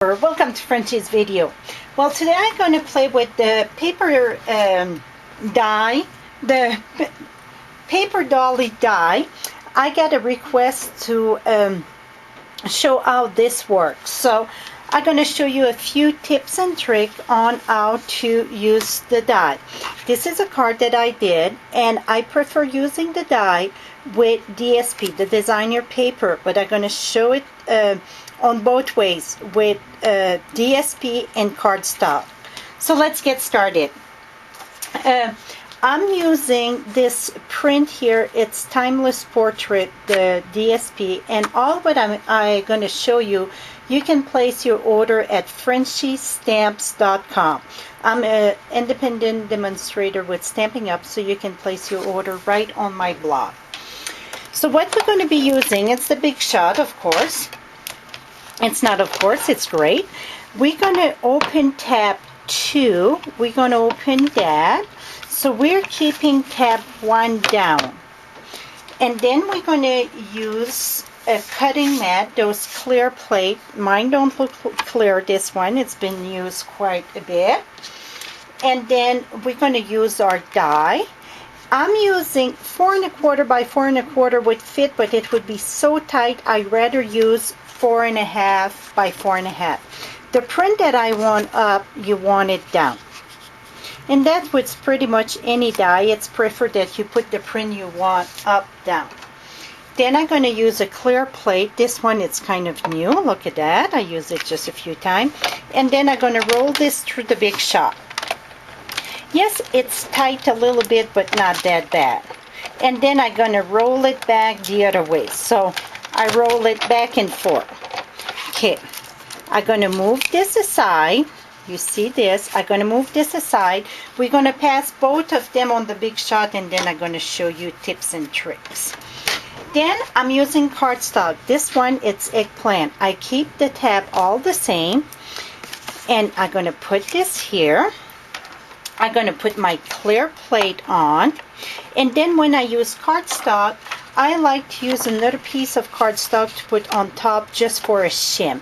Welcome to Frenchie's video. Well, today I'm going to play with the paper die, the paper Doily Die. I got a request to show how this works. So I'm going to show you a few tips and tricks on how to use the die. This is a card that I did, and I prefer using the die with DSP, the designer paper, but I'm going to show it on both ways with DSP and cardstock. So let's get started. I'm using this print here. It's Timeless Portrait, the DSP, and all what I'm going to show you, you can place your order at FrenchieStamps.com. I'm an independent demonstrator with Stampin'Up, so you can place your order right on my blog. So what we're going to be using, it's the Big Shot, of course. It's not, of course, it's great. We're going to open tab 2. We're going to open that. So we're keeping tab 1 down. And then we're going to use a cutting mat, those clear plate. Mine don't look clear, this one. It's been used quite a bit. And then we're going to use our die. I'm using 4 1/4 by 4 1/4 would fit, but it would be so tight, I'd rather use 4 1/2 by 4 1/2. The print that I want up, you want it down. And that with pretty much any die, it's preferred that you put the print you want up, down. Then I'm going to use a clear plate. This one, it's kind of new. Look at that. I use it just a few times. And then I'm going to roll this through the Big Shot. Yes, it's tight a little bit, but not that bad. And then I'm going to roll it back the other way. So I roll it back and forth. Okay, I'm going to move this aside. You see this? I'm going to move this aside. We're going to pass both of them on the Big Shot, and then I'm going to show you tips and tricks. Then I'm using cardstock. This one, it's eggplant. I keep the tab all the same. And I'm going to put this here. I'm going to put my clear plate on. And then when I use cardstock, I like to use another piece of cardstock to put on top just for a shim.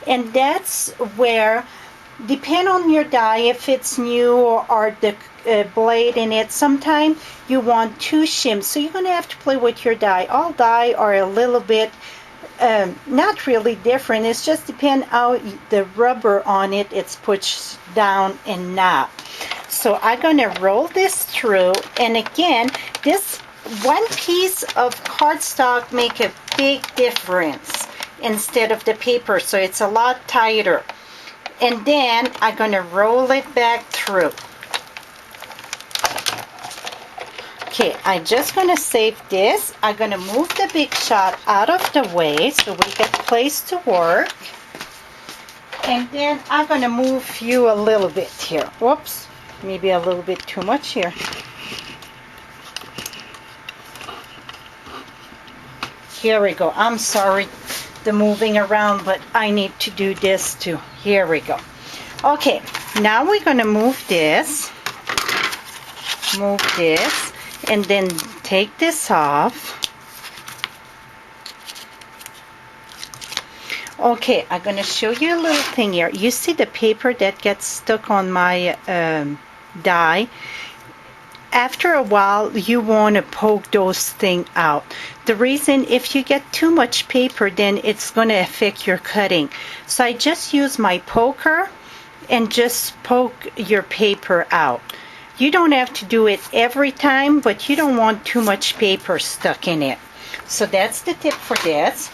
And that's where, depend on your die, if it's new or the blade in it, sometimes you want 2 shims. So you're going to have to play with your die. All die are a little bit not really different. It's just depend how the rubber on it, it's pushed down and not. So I'm going to roll this through, and again, this one piece of cardstock make a big difference instead of the paper, so it's a lot tighter. And then I'm going to roll it back through. Okay, I'm just going to save this. I'm going to move the Big Shot out of the way so we get place to work. And then I'm going to move you a little bit here. Whoops. Maybe a little bit too much here. Here we go. I'm sorry the moving around, but I need to do this too. Here we go. Okay, now we're going to move this, and then take this off. Okay, I'm going to show you a little thing here. You see the paper that gets stuck on my die? After a while, you want to poke those things out. The reason, if you get too much paper, then it's going to affect your cutting. So I just use my poker and just poke your paper out. You don't have to do it every time, but you don't want too much paper stuck in it. So that's the tip for this.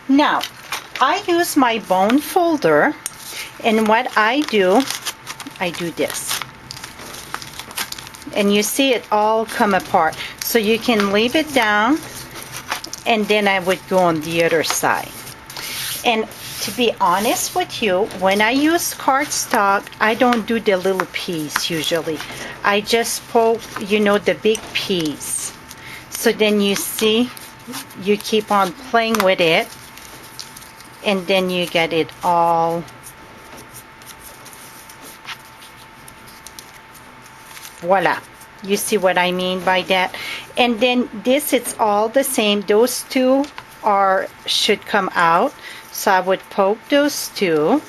Now, I use my bone folder, and what I do this. And you see it all come apart. So you can leave it down, and then I would go on the other side. And to be honest with you, when I use cardstock, I don't do the little piece usually. I just poke, the big piece. So then you see, you keep on playing with it, and then you get it all voila. You see what I mean by that? And then this, it's all the same. Those two should come out. So I would poke those two.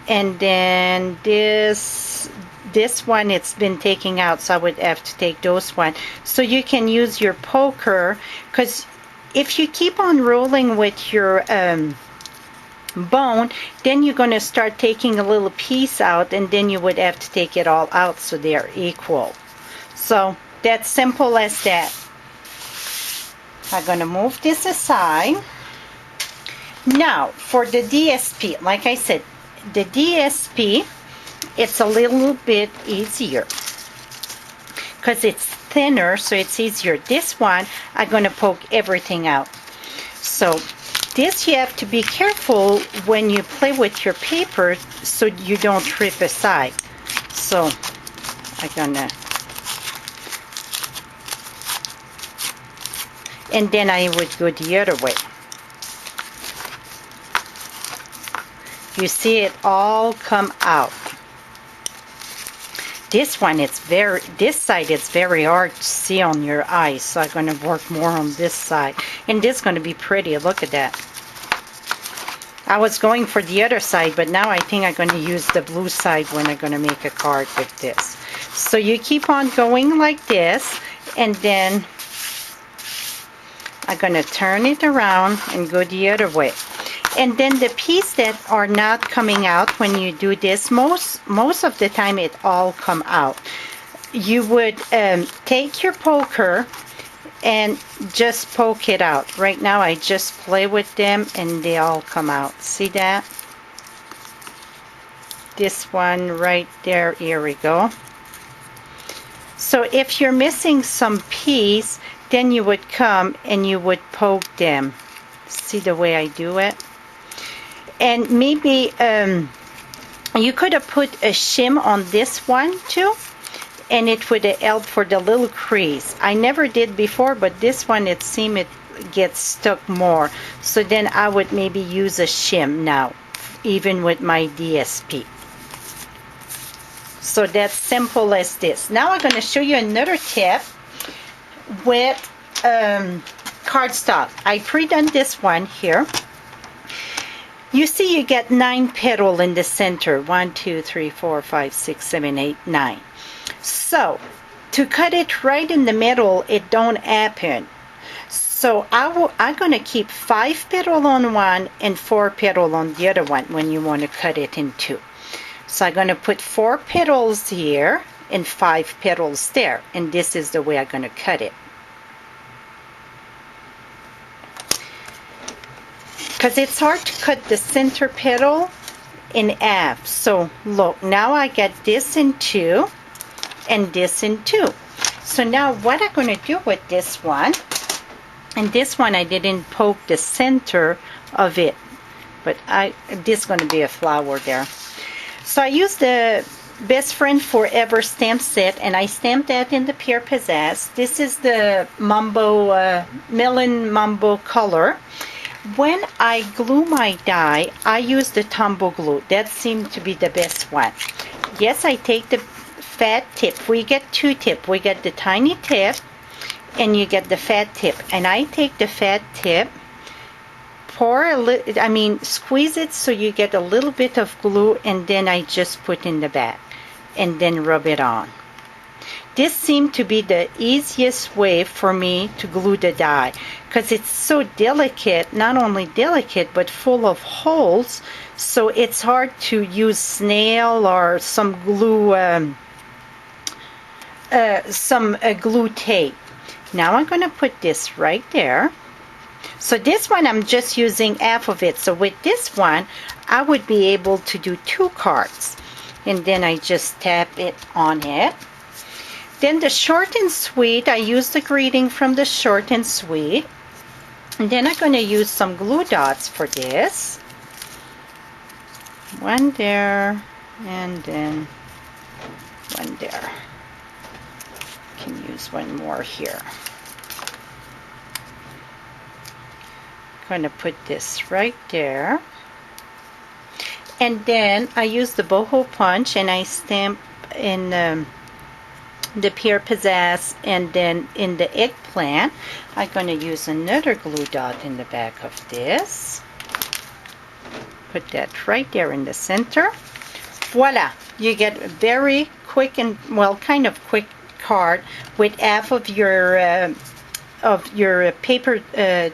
And then this one, it's been taken out, so I would have to take those one. So you can use your poker, because if you keep on rolling with your bone, then you're going to start taking a little piece out, and then you would have to take it all out so they're equal. So that's simple as that. I'm going to move this aside. Now for the DSP, like I said, the DSP, it's a little bit easier because it's thinner, so it's easier. This one, I'm going to poke everything out. So this, you have to be careful when you play with your paper so you don't rip aside. So I'm going to, and then I would go the other way. You see it all come out. This one, this side it's very hard to see on your eyes, so I'm going to work more on this side. And this is going to be pretty. Look at that. I was going for the other side, but now I think I'm going to use the blue side when I'm going to make a card with this. So you keep on going like this, and then I'm going to turn it around and go the other way. And then the piece that are not coming out when you do this, most of the time it all come out. You would take your poker and just poke it out. Right now I just play with them and they all come out. See that? This one right there, here we go. So if you're missing some piece, then you would come and you would poke them. See the way I do it? And maybe you could have put a shim on this one too, and it would have helped for the little crease. I never did before, but this one, it seemed it gets stuck more. So then I would maybe use a shim now, even with my DSP. So that's simple as this. Now I'm going to show you another tip with cardstock. I pre-done this one here. You see you get 9 petals in the center. 1, 2, 3, 4, 5, 6, 7, 8, 9. So to cut it right in the middle, it don't happen. So I'm going to keep 5 petals on one and 4 petals on the other one when you want to cut it in two. So I'm going to put 4 petals here and 5 petals there. And this is the way I'm going to cut it. Because it's hard to cut the center petal in half. So look, now I get this in 2 and this in 2. So now what I'm going to do with this one, and this one I didn't poke the center of it, but this is going to be a flower there. So I used the Best Friend Forever stamp set, and I stamped that in the Pierre Pizzazz. This is the Mambo, Melon Mambo color. When I glue my die, I use the Tombow glue. That seemed to be the best one. Yes, I take the fat tip. We get 2 tips. We get the tiny tip and you get the fat tip. And I take the fat tip, squeeze it so you get a little bit of glue, and then I just put in the back and then rub it on. This seemed to be the easiest way for me to glue the die because it's so delicate, not only delicate but full of holes, so it's hard to use snail or some glue glue tape. Now I'm going to put this right there. So this one I'm just using half of it. So with this one I would be able to do 2 cards, and then I just tap it on it. Then the short and sweet, I use the greeting from the short and sweet. And then I'm going to use some glue dots for this. One there, and then one there. Can use one more here. I'm going to put this right there. And then I use the boho punch and I stamp in the pear pizzazz, and then in the eggplant, I'm going to use another glue dot in the back of this. Put that right there in the center. Voila! You get a very quick and, well, kind of quick card with half of your paper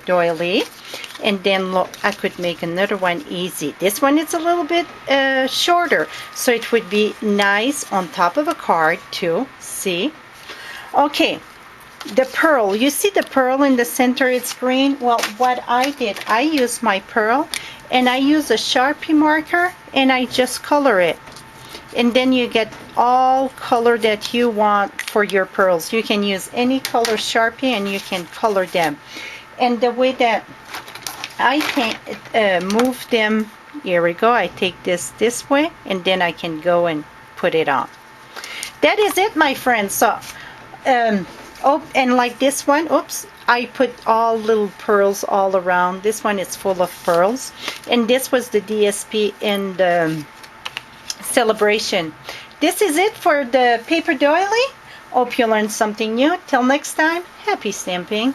doily. And then look, I could make another one easy. This one is a little bit shorter, so it would be nice on top of a card too. See? Okay, the pearl. You see the pearl in the center? It's green. Well, what I did, I used my pearl and I use a Sharpie marker and I just color it. And then you get all color that you want for your pearls. You can use any color Sharpie and you can color them. And the way that I can move them, here we go, I take this way and then I can go and put it on. That is it, my friends. So, oh, and like this one, oops, I put all little pearls all around. This one is full of pearls. And this was the DSP in the celebration. This is it for the paper doily. Hope you learned something new. Till next time, happy stamping.